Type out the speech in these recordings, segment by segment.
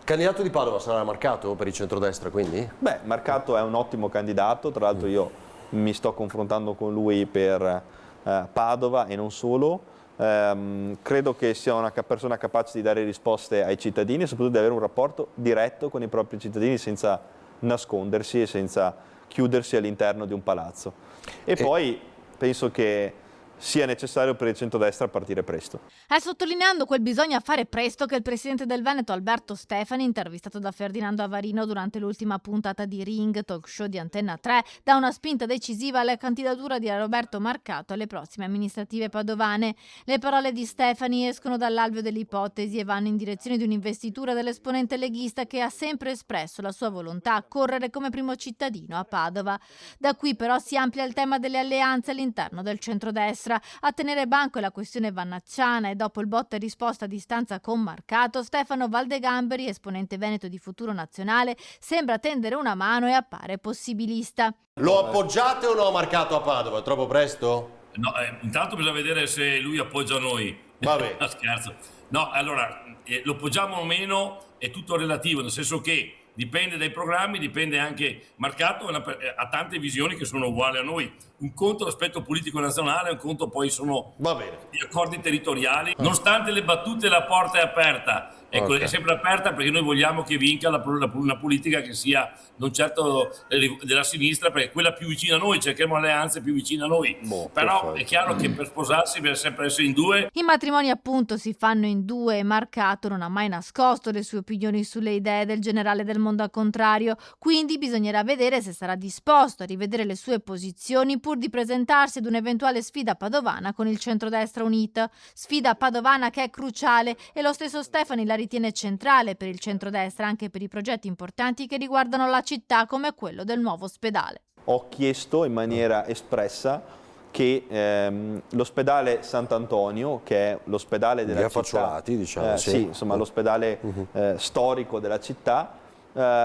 Candidato di Padova sarà Marcato per il centrodestra, quindi? Beh, Marcato è un ottimo candidato, tra l'altro io mi sto confrontando con lui per Padova e non solo. Credo che sia una persona capace di dare risposte ai cittadini e soprattutto di avere un rapporto diretto con i propri cittadini senza nascondersi e senza chiudersi all'interno di un palazzo. E poi penso che sia necessario per il centrodestra partire presto. È sottolineando quel bisogna fare presto che il presidente del Veneto Alberto Stefani, intervistato da Ferdinando Avarino durante l'ultima puntata di Ring, talk show di Antenna 3, dà una spinta decisiva alla candidatura di Roberto Marcato alle prossime amministrative padovane. Le parole di Stefani escono dall'alveo delle ipotesi e vanno in direzione di un'investitura dell'esponente leghista che ha sempre espresso la sua volontà a correre come primo cittadino a Padova. Da qui però si amplia il tema delle alleanze all'interno del centrodestra. A tenere banco è la questione vannacciana e dopo il botta e risposta a distanza con Marcato, Stefano Valdegamberi, esponente veneto di Futuro Nazionale, sembra tendere una mano e appare possibilista. Lo appoggiate o no Marcato a Padova? È troppo presto? No, intanto bisogna vedere se lui appoggia noi. Vabbè. No, scherzo. No, allora, lo appoggiamo o meno è tutto relativo, nel senso che dipende dai programmi, dipende anche. Marcato ha tante visioni che sono uguali a noi. Un conto l'aspetto politico nazionale, un conto poi sono gli accordi territoriali. Nonostante le battute, la porta è aperta. Ecco, è sempre aperta perché noi vogliamo che vinca una politica che sia non certo della sinistra, perché quella più vicina a noi, cerchiamo alleanze più vicine a noi. Però è chiaro che per sposarsi deve sempre essere in due. I matrimoni appunto si fanno in due e Marcato non ha mai nascosto le sue opinioni sulle idee del generale del mondo al contrario, quindi bisognerà vedere se sarà disposto a rivedere le sue posizioni pur di presentarsi ad un'eventuale sfida padovana con il centrodestra unito. Sfida padovana che è cruciale e lo stesso Stefani la ritiene centrale per il centrodestra anche per i progetti importanti che riguardano la città come quello del nuovo ospedale. Ho chiesto in maniera espressa che l'ospedale Sant'Antonio, che è l'ospedale della città, diciamo, sì, insomma l'ospedale storico della città,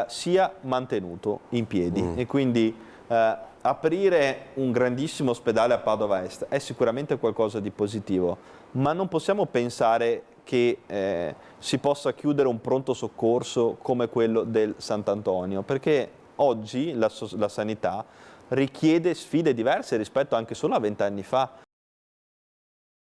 sia mantenuto in piedi e quindi aprire un grandissimo ospedale a Padova Est è sicuramente qualcosa di positivo, ma non possiamo pensare che si possa chiudere un pronto soccorso come quello del Sant'Antonio, perché oggi la sanità richiede sfide diverse rispetto anche solo a 20 anni fa.